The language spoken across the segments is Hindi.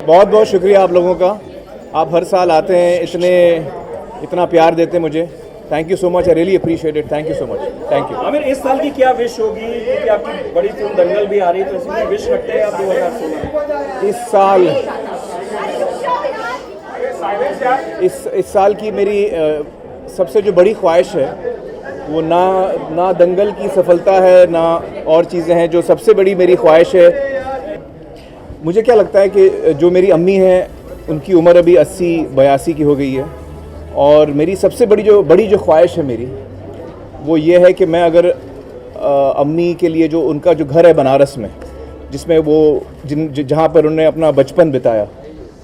बहुत बहुत शुक्रिया आप लोगों का। आप हर साल आते हैं, इतना प्यार देते हैं मुझे। Thank you so much, I really appreciate it. Thank you so much, thank you. Aamir, इस साल की क्या विश होगी, क्योंकि आपकी बड़ी फिल्म दंगल भी आ रही है, तो इसमें विश रखते हैं आप 2016? इस साल की मेरी सबसे जो बड़ी ख्वाहिश है वो ना दंगल की सफलता है, ना और चीज़ें हैं। जो सबसे बड़ी मेरी ख्वाहिश है, मुझे क्या लगता है कि जो मेरी अम्मी हैं उनकी उम्र अभी 80-82 की हो गई है, और मेरी सबसे बड़ी जो ख्वाहिश है मेरी, वो ये है कि मैं अगर अम्मी के लिए जो उनका जो घर है बनारस में, जिसमें वो जहाँ पर उन्होंने अपना बचपन बिताया,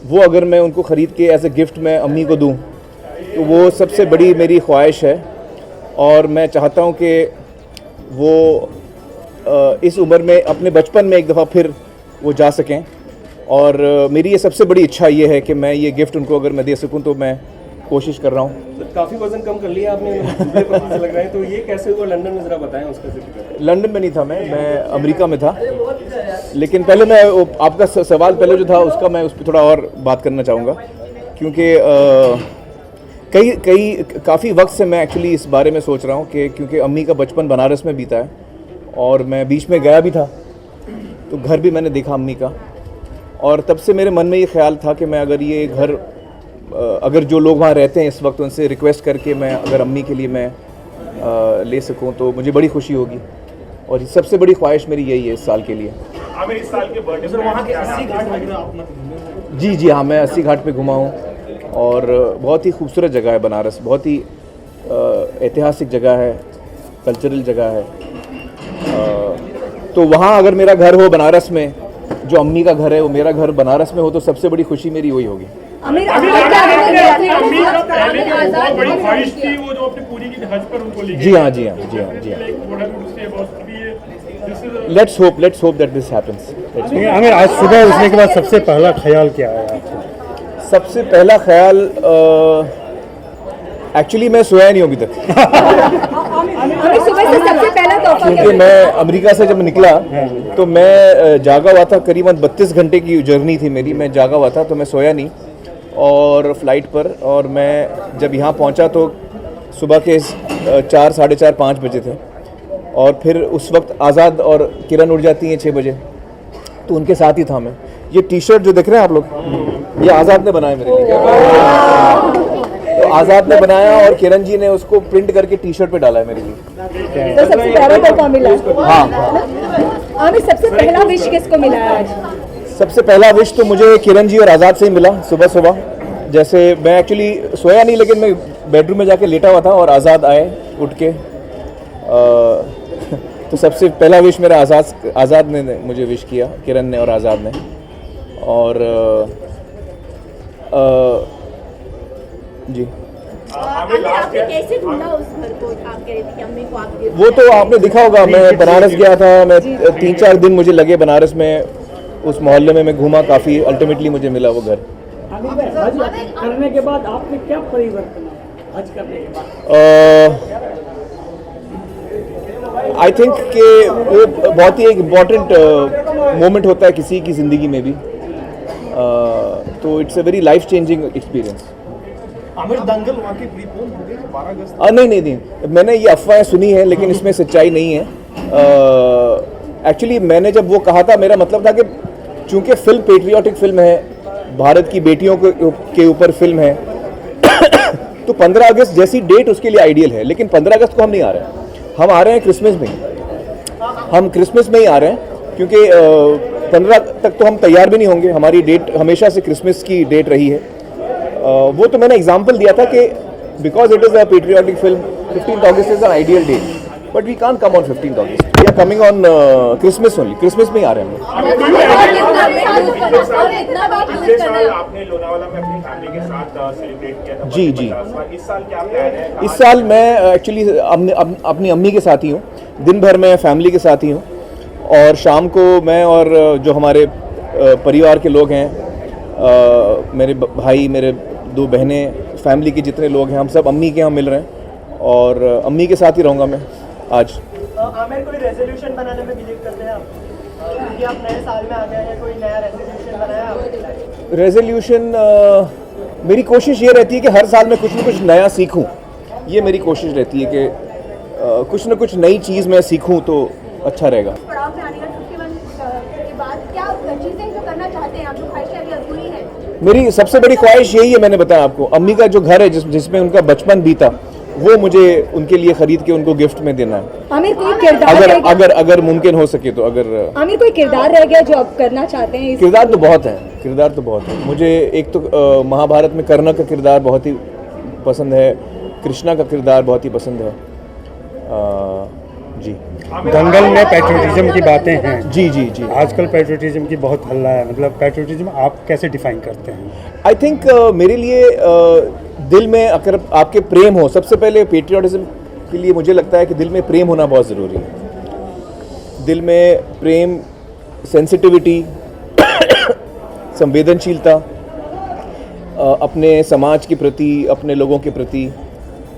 वो अगर मैं उनको ख़रीद के एज ए गिफ्ट मैं अम्मी को दूँ तो वो सबसे बड़ी मेरी ख्वाहिश है। और मैं चाहता हूँ कि वो इस उम्र में अपने बचपन में एक दफ़ा फिर वो जा सकें, और मेरी ये सबसे बड़ी इच्छा ये है कि मैं ये गिफ्ट उनको अगर मैं दे सकूं तो मैं कोशिश कर रहा हूँ। तो काफ़ी वजन कम कर लिया आपने, दुबले पतले से लग रहे हैं, तो ये कैसे हुआ लंदन में, ज़रा बताएं उसका जिक्र। लंदन में नहीं था मैं अमेरिका में था। लेकिन पहले मैं आपका सवाल पहले जो था उसका मैं उस पर थोड़ा और बात करना चाहूँगा, क्योंकि काफ़ी वक्त से मैं एक्चुअली इस बारे में सोच रहा हूँ कि क्योंकि अम्मी का बचपन बनारस में बीता है और मैं बीच में गया भी था, तो घर भी मैंने देखा अम्मी का, और तब से मेरे मन में ये ख्याल था कि मैं अगर ये घर अगर जो लोग वहाँ रहते हैं इस वक्त उनसे रिक्वेस्ट करके मैं अगर अम्मी के लिए मैं ले सकूँ तो मुझे बड़ी खुशी होगी, और सबसे बड़ी ख्वाहिश मेरी यही है इस साल के लिए। आमिर, इस साल के बर्थडे पर वहाँ के 80 घाट वगैरह आप मत? जी हाँ, मैं 80 घाट पे घुमा हूँ, और बहुत ही खूबसूरत जगह है बनारस, बहुत ही ऐतिहासिक जगह है, कल्चरल जगह है। तो वहाँ अगर मेरा घर हो बनारस में, जो अम्मी का घर है वो मेरा घर बनारस में हो, तो सबसे बड़ी खुशी मेरी वही होगी। आमिर, जी हाँ। Let's hope that this happens. Aamir, आज सुबह उठने के बाद सबसे पहला ख्याल क्या आया आपको? सबसे पहला ख्याल एक्चुअली मैं सोया नहीं अभी तक। सुबह से सबसे पहला तोहफा क्योंकि मैं अमेरिका से जब निकला तो मैं जागा हुआ था, करीबन 32 घंटे की जर्नी थी मेरी, मैं जागा हुआ था तो मैं सोया नहीं और फ्लाइट पर, और मैं जब यहाँ पहुँचा तो सुबह के 4, साढ़े 4, 5 बजे थे, और फिर उस वक्त आज़ाद और किरण उड़ जाती हैं 6 बजे, तो उनके साथ ही था मैं। ये टी शर्ट जो देख रहे हैं आप लोग, ये आज़ाद ने बनाया मेरे लिए। तो आज़ाद ने बनाया और किरण जी ने उसको प्रिंट करके टी शर्ट पे डाला है मेरे लिए। तो सबसे पहला तोहफा मिला। हाँ। आमिर, सबसे पहला विश किसको मिला है आज? सबसे पहला विश तो मुझे किरण जी और आज़ाद से ही मिला सुबह। जैसे मैं एक्चुअली सोया नहीं, लेकिन मैं बेडरूम में जाके लेटा हुआ था और आज़ाद आए उठ के, तो सबसे पहला विश मेरा आज़ाद ने मुझे विश किया, किरण ने और आज़ाद ने। और जी आपने कैसे ढूंढा उस घर को? आप कह रहे थे कि अम्मी को आपके वो तो आपने देखा होगा, मैं बनारस गया था, मैं 3-4 दिन मुझे लगे बनारस में, उस मोहल्ले में मैं घूमा काफ़ी, अल्टीमेटली मुझे मिला वो घर। हज करने के बाद आपने क्या परिवर्तन आया हज करने के बाद? आई थिंक कि वो बहुत ही एक इम्पॉर्टेंट मोमेंट होता है किसी की ज़िंदगी में भी, तो it's a very life changing experience. Aamir, Dangal वहाँ की प्रीपोन हो गई 12 अगस्त? नहीं, मैंने ये अफवाहें सुनी है लेकिन इसमें सच्चाई नहीं है। एक्चुअली मैंने जब वो कहा था, मेरा मतलब था कि चूंकि फिल्म पेट्रियाटिक फिल्म है, भारत की बेटियों के ऊपर फिल्म है, तो 15 अगस्त जैसी डेट उसके लिए आइडियल है। लेकिन 15 अगस्त को हम नहीं आ रहे हैं, हम आ रहे हैं क्रिसमस में। हम क्रिसमस में ही आ रहे हैं, क्योंकि 15 तक तो हम तैयार भी नहीं होंगे। हमारी डेट हमेशा से क्रिसमस की डेट रही है। वो तो मैंने एग्जाम्पल दिया था कि because it is a patriotic film, 15 August is an ideal date, but we can't come on 15 August, we are coming on Christmas only. Christmas में ही आ रहे हैं हम। पिछले साल आपने लोनावाला में अपनी फैमिली के साथ सेलिब्रेट किया था। जी। इस साल क्या प्लान है? इस साल मैं एक्चुअली अपनी अम्मी के साथ ही हूँ, दिन भर मैं फैमिली के साथ ही हूँ, और शाम को मैं और जो हमारे परिवार के लोग हैं, मेरे भाई, मेरे 2 बहनें, फैमिली के जितने लोग हैं, हम सब अम्मी के यहाँ मिल रहे हैं, और अम्मी के साथ ही रहूँगा मैं आज। आमिर, कोई रेजोल्यूशन बनाने में बिलीव करते हैं आप? क्योंकि आप नए साल में आ गए हैं, कोई नया रेजोल्यूशन बनाया आपने? रेजोल्यूशन मेरी कोशिश ये रहती है कि हर साल मैं कुछ न कुछ नया सीखूं। ये मेरी कोशिश रहती है कि कुछ न कुछ नई चीज़ मैं सीखूं तो अच्छा रहेगा। पड़ाव में आने का 51 के बाद क्या चीजें जो करना चाहते हैं आप, जो ख्वाहिशें अभी अधूरी हैं? मेरी सबसे बड़ी ख्वाहिश यही है, मैंने बताया आपको, अम्मी का जो घर है जिसमें उनका बचपन बीता, वो मुझे उनके लिए खरीद के उनको गिफ्ट में देना है। आमिर कोई किरदार रह गया? अगर मुमकिन हो सके तो। अगर आमिर कोई किरदार रह गया जो आप करना चाहते हैं? किरदार तो बहुत है। मुझे एक तो महाभारत में कर्ण का किरदार बहुत ही पसंद है, कृष्णा का किरदार बहुत ही पसंद है। जी। दंगल में पैट्रियोटिज्म की बातें हैं। जी जी जी। आजकल पैट्रियोटिज्म की बहुत हल्ला है, मतलब पैट्रियोटिज्म आप कैसे डिफाइन करते हैं? आई थिंक मेरे लिए दिल में अगर आपके प्रेम हो, सबसे पहले पेट्रियोटिज्म के लिए मुझे लगता है कि दिल में प्रेम होना बहुत ज़रूरी है। दिल में प्रेम, सेंसिटिविटी, संवेदनशीलता, अपने समाज के प्रति, अपने लोगों के प्रति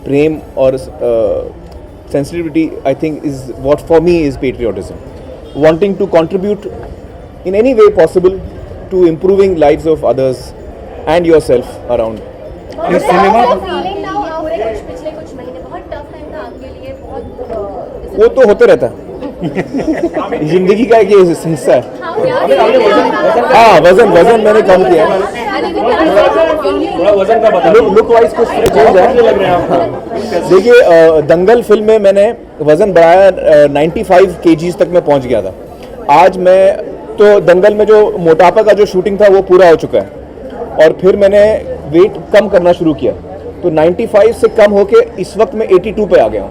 प्रेम और sensitivity, I think, is what for me is patriotism. Wanting to contribute in any way possible to improving lives of others and yourself around. इस सिनेमा पिछले कुछ महीने बहुत टफ टाइम था आपके लिए, बहुत वो तो होते रहता है, जिंदगी का एक ये हिस्सा है। हाँ, वजन मैंने कम किया है। थोड़ा वजन का बता। लुक वाइज कुछ चेंज है। देखिए, दंगल फिल्म में मैंने वजन बढ़ाया, 95 kgs तक मैं पहुंच गया था। आज मैं तो दंगल में जो मोटापा का जो शूटिंग था वो पूरा हो चुका है, और फिर मैंने वेट कम करना शुरू किया, तो 95 से कम होके इस वक्त मैं 82 पे आ गया हूँ।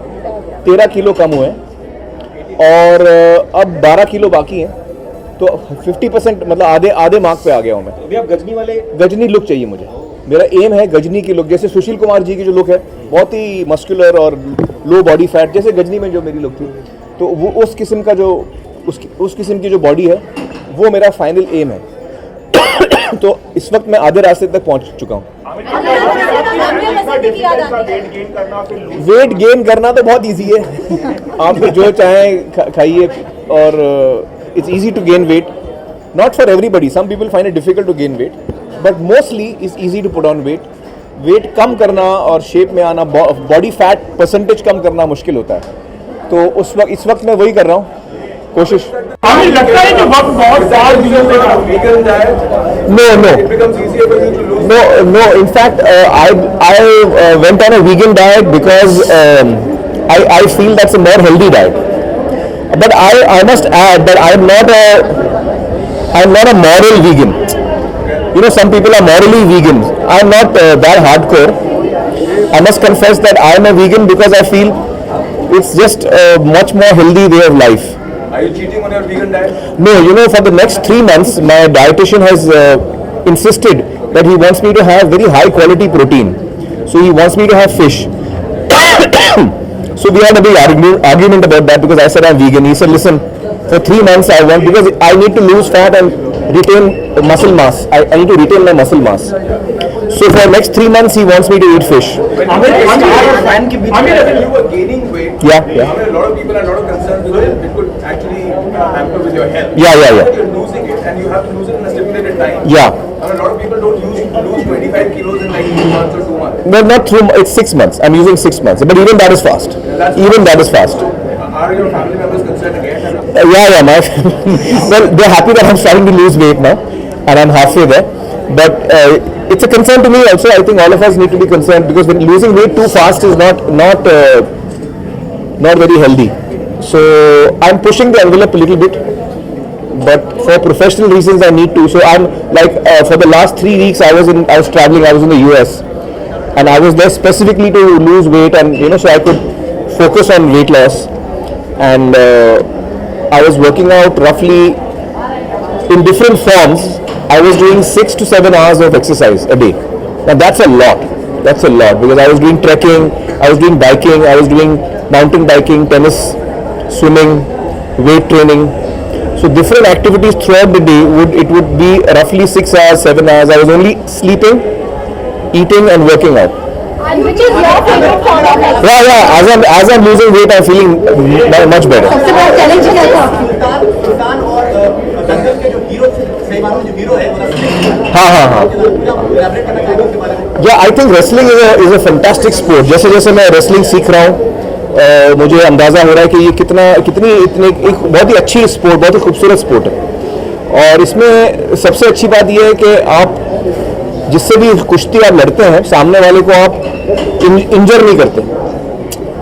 13 किलो कम हुए और अब 12 किलो बाकी हैं, तो 50% मतलब आधे मार्क पे आ गया हूँ मैं। अभी आप गजनी लुक चाहिए मुझे। मेरा एम है गजनी की लुक, जैसे सुशील कुमार जी की जो लुक है, बहुत ही मस्कुलर और लो बॉडी फैट, जैसे गजनी में जो मेरी लुक थी, तो वो उस किस्म का जो उस किस्म की जो बॉडी है, वो मेरा फाइनल एम है। तो इस वक्त मैं आधे रास्ते तक पहुंच चुका हूँ। वेट गेन करना तो बहुत इजी है। आप जो चाहें खाइए, और it's easy to gain weight, not for everybody, some people find it difficult to gain weight, but mostly it's easy to put on weight. Weight कम करना और शेप में आना, बॉडी फैट परसेंटेज कम करना मुश्किल होता है, तो इस वक्त मैं वही कर रहा हूँ, कोशिश। हमें लगता है कि वक्त बहुत साल No. In fact, I went on a vegan diet because I feel that's a more healthy diet. But I must add that I'm not a moral vegan. You know, some people are morally vegans. I'm not that hardcore. I must confess that I'm a vegan because I feel it's just a much more healthy way of life. Are you cheating on your vegan diet? No, you know, for the next 3 months, my dietitian has insisted that he wants me to have very high quality protein. So he wants me to have fish. So we had a big argument about that because I said I'm vegan. He said, listen, for 3 months because I need to lose fat and retain muscle mass. I need to retain my muscle mass. So for next 3 months he wants me to eat fish. fan के बीच में you were gaining weight. Yeah. I mean, a lot of people are not concerned because it could actually hamper with your health. Yeah. You're losing it and you have to lose it in a stipulated time. Yeah. I mean, a lot of people don't lose 25 kilos in like 2 months or 2 months. No, not through. It's 6 months. I'm using 6 months, but even that is fast. Even that is fast. Are your family members concerned again? Yeah. My well, they're happy that I'm starting to lose weight now, and I'm halfway there. But it's a concern to me also. I think all of us need to be concerned because when losing weight too fast is not very healthy. So I'm pushing the envelope a little bit, but for professional reasons I need to. So I'm like for the last 3 weeks I was traveling. I was in the US, and I was there specifically to lose weight, and so I could focus on weight loss. And I was working out roughly in different forms. I was doing 6 to 7 hours of exercise a day. Now that's a lot. That's a lot because I was doing trekking, I was doing biking, I was doing mountain biking, tennis, swimming, weight training. So different activities throughout the day would be roughly 6 hours, 7 hours. I was only sleeping, eating and working out. And which is your favorite form of exercise? Yeah. As I'm losing weight, I'm feeling much better. सबसे बड़ा चैलेंज क्या था? सुल्तान और दंगल के जो हीरो है, हाँ हाँ या I think wrestling is a fantastic sport. जैसे जैसे मैं रेसलिंग सीख रहा हूँ मुझे अंदाज़ा हो रहा है कि ये कितनी एक बहुत ही अच्छी स्पोर्ट, बहुत ही खूबसूरत स्पोर्ट है. और इसमें सबसे अच्छी बात यह है कि आप जिससे भी कुश्ती आप लड़ते हैं सामने वाले को आप इंजर नहीं करते,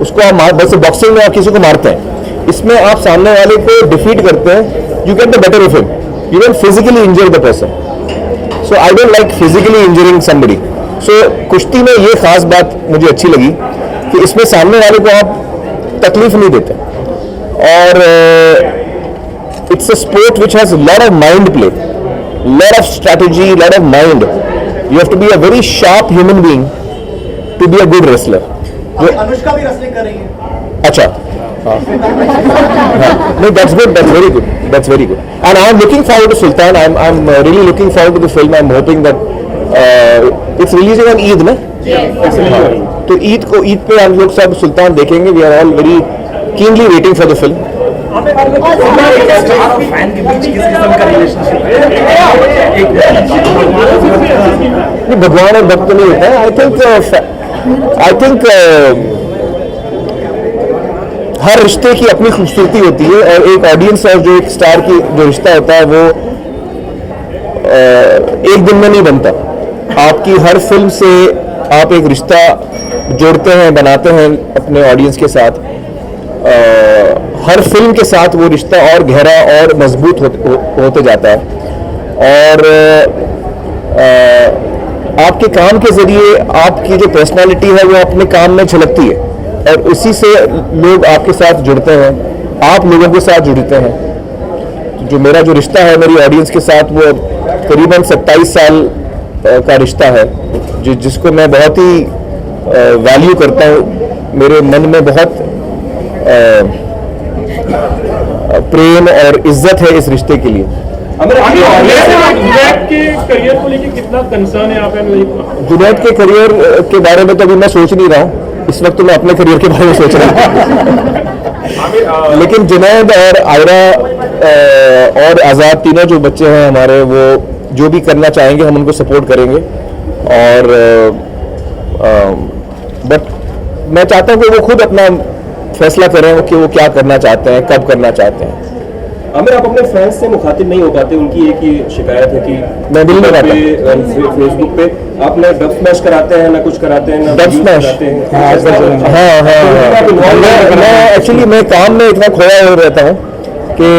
उसको आप बस बॉक्सिंग में आप किसी को मारते हैं. इसमें आप सामने वाले को डिफीट करते हैं. You get the better of him, you can physically injure the person. So I don't like physically injuring somebody. So कुश्ती में ये खास बात मुझे अच्छी लगी कि इसमें सामने वाले को आप तकलीफ नहीं देते. और it's a sport which has lot of mind play, lot of strategy, lot of mind. You have to be a very sharp human being to be a good wrestler. Anushka भी रेसलिंग कर रही है. अच्छा, no, that's good. That's very good. That's very good. And I am looking forward to Sultan. I'm really looking forward to the film. I'm hoping that it's releasing on Eid, ना? Yes. तो ईद पे हम लोग सब सुल्तान देखेंगे. We are all very keenly waiting for the film. Fan के बीच किस किस्म का रिलेशनशिप है? नहीं, भगवान और भक्त नहीं होता है. आई थिंक हर रिश्ते की अपनी खूबसूरती होती है और एक ऑडियंस और जो एक स्टार की जो रिश्ता होता है वो एक दिन में नहीं बनता. आपकी हर फिल्म से आप एक रिश्ता जोड़ते हैं, बनाते हैं अपने ऑडियंस के साथ. हर फिल्म के साथ वो रिश्ता और गहरा और मजबूत होते जाता है. और आपके काम के जरिए आपकी जो पर्सनालिटी है वो अपने काम में झलकती है और उसी से लोग आपके साथ जुड़ते हैं, आप लोगों के साथ जुड़ते हैं. जो मेरा जो रिश्ता है मेरी ऑडियंस के साथ वो करीबन 27 साल का रिश्ता है जिसको मैं बहुत ही वैल्यू करता हूँ. मेरे मन में बहुत प्रेम और इज्जत है इस रिश्ते के लिए. जुनैद के करियर को लेकर कितना कंसर्न है आप? जुनैद के करियर के बारे में तो अभी मैं सोच नहीं रहा हूँ. इस वक्त तो मैं अपने करियर के बारे में सोच रहा हूँ. लेकिन जुनैद और आयरा और आज़ाद तीनों जो बच्चे हैं हमारे वो जो भी करना चाहेंगे हम उनको सपोर्ट करेंगे. और बट मैं चाहता हूँ कि वो खुद अपना फैसला करें कि वो क्या करना चाहते हैं, कब करना चाहते हैं. आमिर, आप अपने फैंस से मुखातिब नहीं हो पाते. उनकी एक ही शिकायत है कि मैं मिल नहीं पाता. फेसबुक पे आप ना डब स्मैश कराते हैं, ना कुछ कराते हैं, ना डब स्मैश. हाँ. मैं एक्चुअली मैं काम में इतना खोया हुआ रहता हूँ कि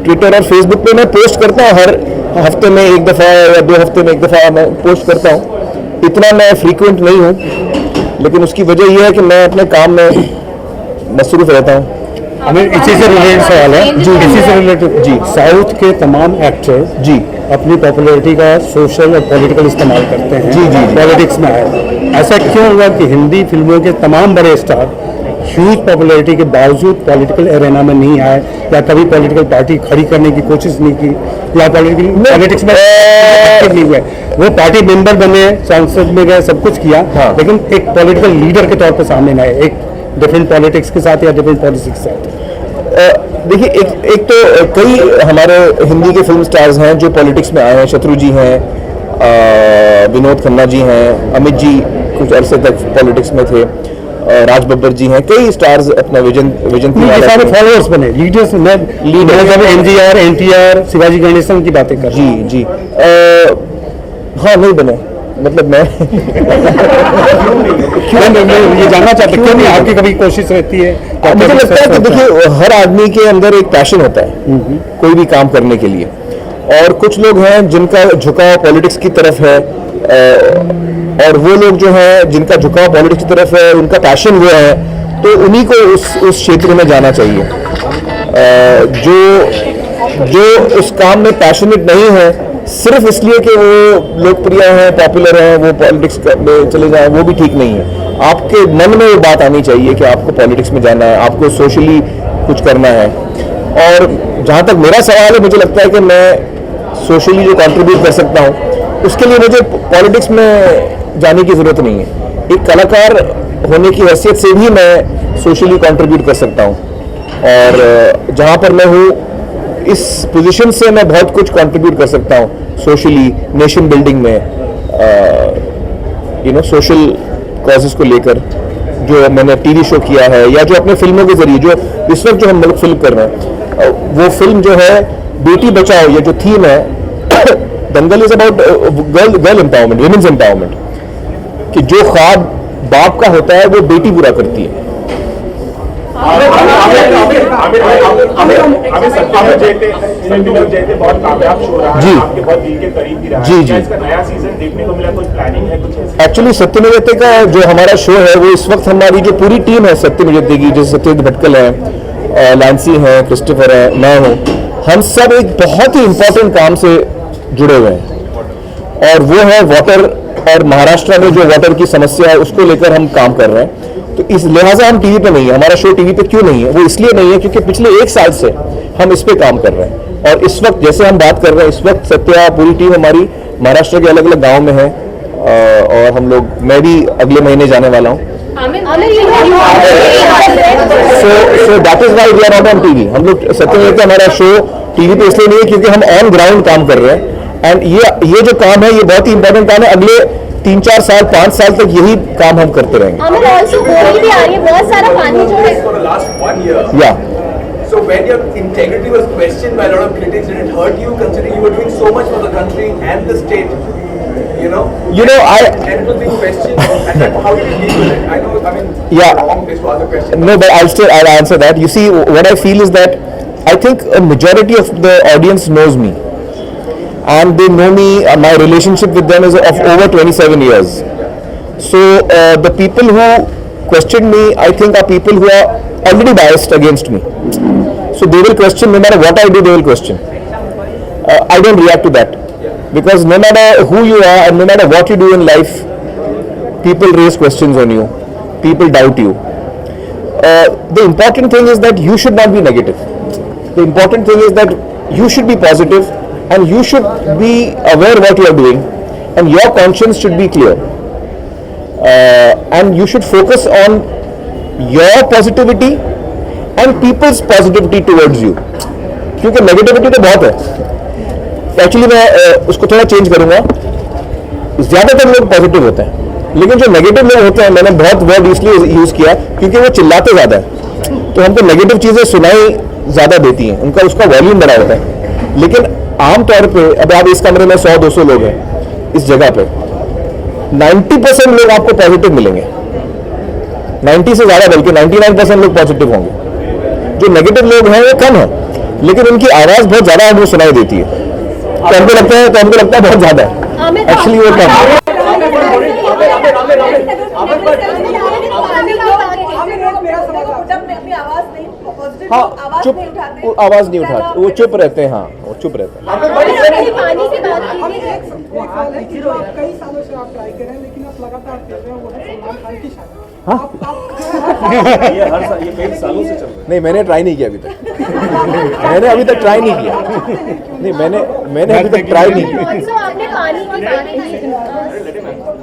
ट्विटर और फेसबुक पे मैं पोस्ट करता हूँ. हर हफ्ते में एक दफ़ा या 2 हफ्ते में एक दफ़ा मैं पोस्ट करता हूँ. इतना मैं फ्रीक्वेंट नहीं हूँ लेकिन उसकी वजह यह है कि मैं अपने काम में मसरूफ़ रहता हूँ. हमें इसी से रिलेटेड सवाल है जी. इसी से रिलेटेड जी. साउथ के तमाम एक्टर जी अपनी पॉपुलैरिटी का सोशल और पॉलिटिकल इस्तेमाल करते हैं. जी. पॉलिटिक्स में आए. ऐसा क्यों हुआ कि हिंदी फिल्मों के तमाम बड़े स्टार ह्यूज पॉपुलैरिटी के बावजूद पॉलिटिकल एरेना में नहीं आए या कभी पॉलिटिकल पार्टी खड़ी करने की कोशिश नहीं की या पॉलिटिक्स में नहीं हुए? वो पार्टी मेंबर बने, सांसद में गए, सब कुछ किया. हाँ. लेकिन एक पॉलिटिकल लीडर के तौर पर सामने न आए, एक डिफरेंट पॉलिटिक्स के साथ या डिफरेंट पॉलिसी के साथ. देखिए एक तो कई हमारे हिंदी के फिल्म स्टार्स हैं जो पॉलिटिक्स में आए हैं. शत्रु जी हैं, विनोद खन्ना जी हैं, अमित जी कुछ अरसे तक पॉलिटिक्स में थे, राज बब्बर जी हैं. कई स्टार्स अपना विजन सारे फॉलोअर्स बने, लीडर्स. एमजीआर, एनटीआर, शिवाजी गणेशन की बातें कर. जी. हाँ नहीं बने. मतलब मैं ये जानना चाहते क्यों नहीं आपकी कभी कोशिश रहती है? मुझे लगता है कि देखिए हर आदमी के अंदर एक पैशन होता है कोई भी काम करने के लिए. और कुछ लोग हैं जिनका झुकाव पॉलिटिक्स की तरफ है और वो लोग जो हैं जिनका झुकाव पॉलिटिक्स की तरफ है, उनका पैशन वो है, तो उन्हीं को उस क्षेत्र में जाना चाहिए. जो उस काम में पैशनेट नहीं है सिर्फ इसलिए कि वो लोकप्रिय हैं, पॉपुलर हैं, वो पॉलिटिक्स में चले जाएं, वो भी ठीक नहीं है. आपके मन में वो बात आनी चाहिए कि आपको पॉलिटिक्स में जाना है, आपको सोशली कुछ करना है. और जहाँ तक मेरा सवाल है, मुझे लगता है कि मैं सोशली जो कंट्रीब्यूट कर सकता हूँ उसके लिए मुझे पॉलिटिक्स में जाने की ज़रूरत नहीं है. एक कलाकार होने की हैसियत से भी मैं सोशली कंट्रीब्यूट कर सकता हूँ. और जहाँ पर मैं हूँ इस पोजीशन से मैं बहुत कुछ कंट्रीब्यूट कर सकता हूँ सोशली, नेशन बिल्डिंग में, यू नो, सोशल कॉजेज को लेकर जो मैंने टीवी शो किया है या जो अपने फिल्मों के जरिए, जो इस वक्त जो हम लोग फिल्म कर रहे हैं, वो फिल्म जो है बेटी बचाओ, ये जो थीम है Dangal is about girl empowerment, women's empowerment, कि जो ख्वाब बाप का होता है वो बेटी पूरा करती है। बहुत कामयाब शो रहा जी। है, आपके बहुत दिल के करीब भी रहा है। जी, क्या जी। इसका नया सीजन देखने को मिला, कुछ प्लानिंग है कुछ ऐसी? एक्चुअली सत्यमेव जयते का जो हमारा शो है वो इस वक्त हमारी जो पूरी टीम है सत्यमेव जयते की, जैसे सत्यजीत भटकल है, लैंसी है, क्रिस्टोफर है, मैं हूँ, हम सब एक बहुत ही इंपॉर्टेंट काम से जुड़े हुए हैं और वो है वाटर, और महाराष्ट्र में जो वाटर की समस्या है उसको लेकर हम काम कर रहे हैं। तो इस लिहाजा हम टीवी पे नहीं है, हमारा शो टीवी पे क्यों नहीं है, वो इसलिए नहीं है क्योंकि पिछले 1 साल से हम इस पे काम कर रहे हैं और इस वक्त जैसे हम बात कर रहे हैं, इस वक्त सत्या पूरी टीम हमारी महाराष्ट्र के अलग अलग गाँव में है और हम लोग, मैं भी अगले महीने जाने वाला हूँ। So that is why we are not on TV. हम लोग सत्यमेव हमारा शो टीवी पे इसलिए नहीं है क्योंकि हम ऑन ग्राउंड काम कर रहे हैं एंड ये जो काम है ये बहुत ही इंपॉर्टेंट काम है, अगले 3-4 साल 5 साल तक यही काम हम करते रहेंगे। आमिर ऑल्सो होली भी आ रही है, बहुत सारा पानी जो है। For the last 1 year. या So when your integrity was questioned by a lot of critics, did it hurt you considering you were doing so much for the country and the state? You know, and it was being questioned. And then how did you deal with it? I know, I mean, Yeah. wrong place to ask a question. No, but I'll answer that. You see, what I feel is that I think a majority of the audience knows me, and they know me. My relationship with them is of over 27 years. So the people who question me, I think, are people who are already biased against me. So they will question no matter what I do. They will question. I don't react to that because no matter who you are and no matter what you do in life, people raise questions on you. People doubt you. The important thing is that you should not be negative. The important thing is that you should be positive and you should be aware what you are doing and your conscience should be clear. And you should focus on your positivity and people's positivity towards you. क्योंकि नेगेटिविटी तो बहुत है। एक्चुअली मैं उसको थोड़ा चेंज करूंगा। ज़्यादातर लोग पॉजिटिव होते हैं लेकिन जो नेगेटिव लोग होते हैं, मैंने बहुत वर्ड इसलिए यूज़ किया क्योंकि वो चिल्लाते ज़्यादा है, तो हमको नेगेटिव चीज़ें सुनाई ज़्यादा देती हैं, उनका उसका वॉल्यूम बड़ा होता है। लेकिन आमतौर पे अब आप इस कमरे में 100-200 लोग हैं इस जगह पे, 90% लोग आपको पॉजिटिव मिलेंगे, 90 से ज़्यादा बल्कि 99% लोग पॉजिटिव होंगे। जो नेगेटिव लोग हैं वो कम है लेकिन उनकी आवाज़ बहुत ज़्यादा हमको सुनाई देती है, तो हमको लगता है बहुत ज़्यादा है, एक्चुअली वो कम है। हाँ, चुप, आवाज़ नहीं उठाते, वो चुप रहते हैं। हाँ, वो चुप रहते हैं। पानी से बात कीजिए। कई सालों से आप ट्राई कर रहे हैं लेकिन आप लगातार कर रहे हैं, वो है सलमान खान की शादी। ये हर साल, ये कई सालों से चल रहा है। नहीं, मैंने ट्राई नहीं किया अभी तक। मैंने अभी तक ट्राई नहीं किया। नहीं, मैंने अभी तक ट्राई नहीं किया। ऑल्सो आपने पानी की बात की।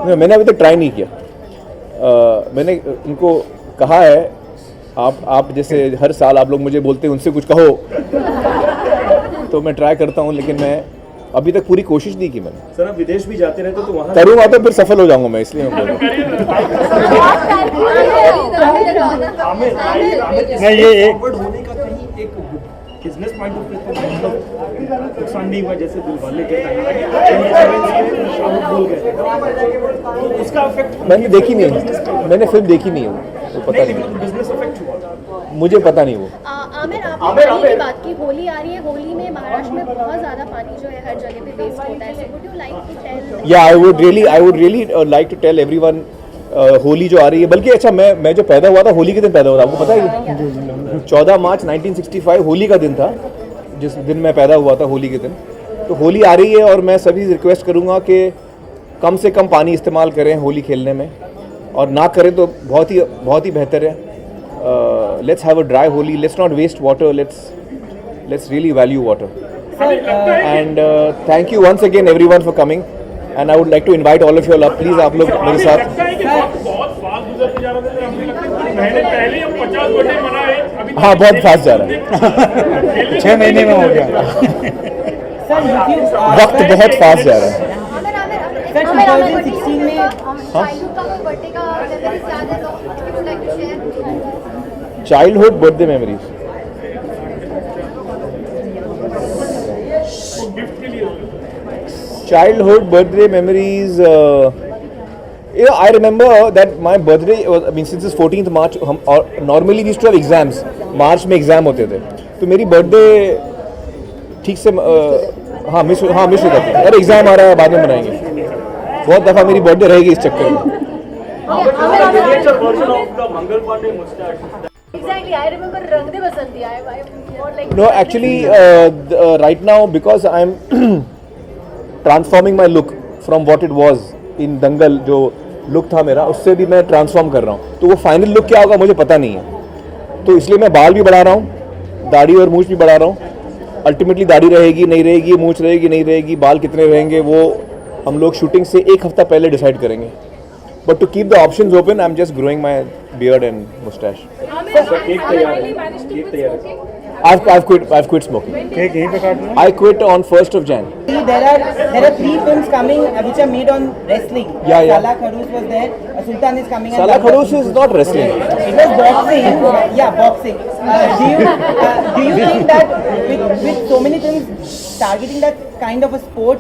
नहीं, मैंने अभी तक ट्राई नहीं किया। मैंने उनको कहा है, आप जैसे हर साल आप लोग मुझे बोलते हैं उनसे कुछ कहो, तो मैं ट्राई करता हूँ लेकिन मैं अभी तक पूरी कोशिश नहीं की मैंने। सर आप विदेश भी जाते रहते तो वहाँ करूँगा तो फिर सफल हो जाऊँगा मैं, इसलिए मैं बोल रहा हूँ। नहीं, ये एक फॉरवर्ड होने का कहीं एक बिजनेस पॉइंट ऑफ व्यू नुकसान नहीं हुआ, जैसे दिलवाले के शाहरुख बोल गए तो उसका इफेक्ट मैंने देखी नहीं है, मैंने फिल्म देखी नहीं है, वो पता नहीं, बिजनेस इफेक्ट हुआ। मुझे पता नहीं वो। आमिर, आपने होली की बात की, होली आ रही है, होली में महाराष्ट्र में बहुत ज़्यादा पानी जो है हर जगह पे वेस्ट होता है, so would you like to tell? या I would really like to tell everyone, Holi जो आ रही है, बल्कि अच्छा मैं जो पैदा हुआ था होली के दिन पैदा हुआ था, आपको पता है? 14 मार्च 1965 होली का दिन था, जिस दिन मैं पैदा हुआ था, होली के दिन। तो होली आ रही है और मैं सभी रिक्वेस्ट करूँगा कि कम से कम पानी इस्तेमाल करें होली खेलने में, और ना करें तो बहुत ही बेहतर है। Let's have a dry Holi, let's not waste water, let's really value water. And thank you once again everyone for coming, and I would like to invite all of you all, please आप लोग मेरे साथ। बहुत फास्ट गुजरते जा रहे थे, हमें लगता है कुछ महीने पहले हम 50 बर्थडे मनाए, हाँ बहुत फास्ट जा रहा है 6 महीने में हो गया। वक्त बहुत फास्ट जा रहा है सर 2016 में चाइल्डहुड का कोई बर्थडे का मेमोरीज याद है तो would like to share? Childhood birthday memories childhood birthday memories I remember that my birthday was since it's 14th March हम normally we used to have exams March में exam होते थे तो मेरी birthday ठीक से हाँ मिस होता था अरे एग्जाम आ रहा है बाद में मनाएंगे बहुत दफ़ा मेरी बर्थडे रहेगी इस चक्कर में Exactly, I remember Rang De Basanti. I more like. No, actually, right now because I'm transforming my look from what it was in Dangal, जो look था मेरा, उससे भी मैं transform कर रहा हूँ. तो वो final look क्या होगा मुझे पता नहीं है. तो इसलिए मैं बाल भी बढ़ा रहा हूँ, दाढ़ी और मूंछ भी बढ़ा रहा हूँ. Ultimately दाढ़ी रहेगी, नहीं रहेगी, मूंछ रहेगी, नहीं रहेगी, बाल कितने रहेंगे वो हम लोग shooting से एक हफ्ता पहले decide करेंगे. But to keep the options open, I'm just growing my beard and mustache. I've quit smoking. I quit on 1st of Jan. There are 3 films coming which are made on wrestling. Yeah. Salah Kharoos was there. Sultan is coming. Salah Kharoos is not wrestling. It was boxing. Yeah, boxing. Do you think that with so many films targeting that kind of a sport,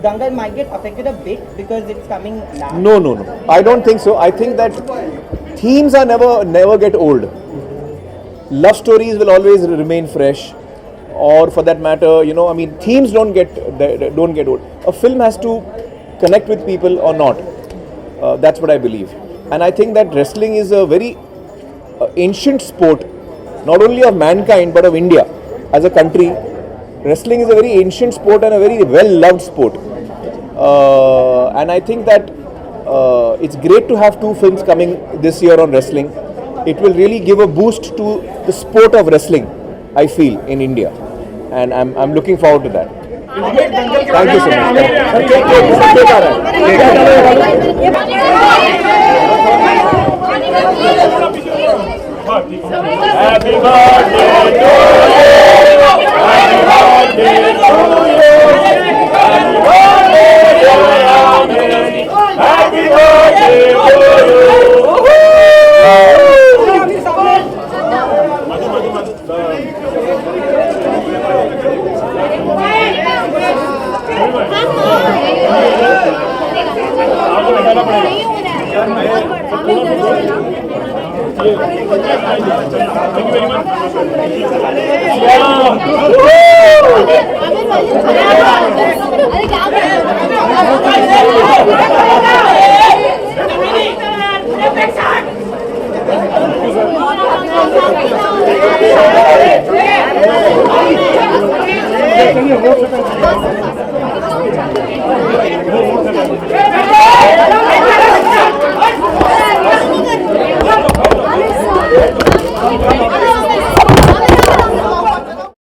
Dangal might get affected a bit because it's coming last? No. I don't think so. I think that themes are never get old. Love stories will always remain fresh, or for that matter, themes don't get old. A film has to connect with people or not. That's what I believe, and I think that wrestling is a very ancient sport, not only of mankind but of India as a country. Wrestling is a very ancient sport and a very well-loved sport, and I think that it's great to have 2 films coming this year on wrestling. It will really give a boost to the sport of wrestling, I feel, in India, and I'm looking forward to that. Thank you so much. Happy birthday to you. Happy birthday to you. Happy birthday to you. Thank you.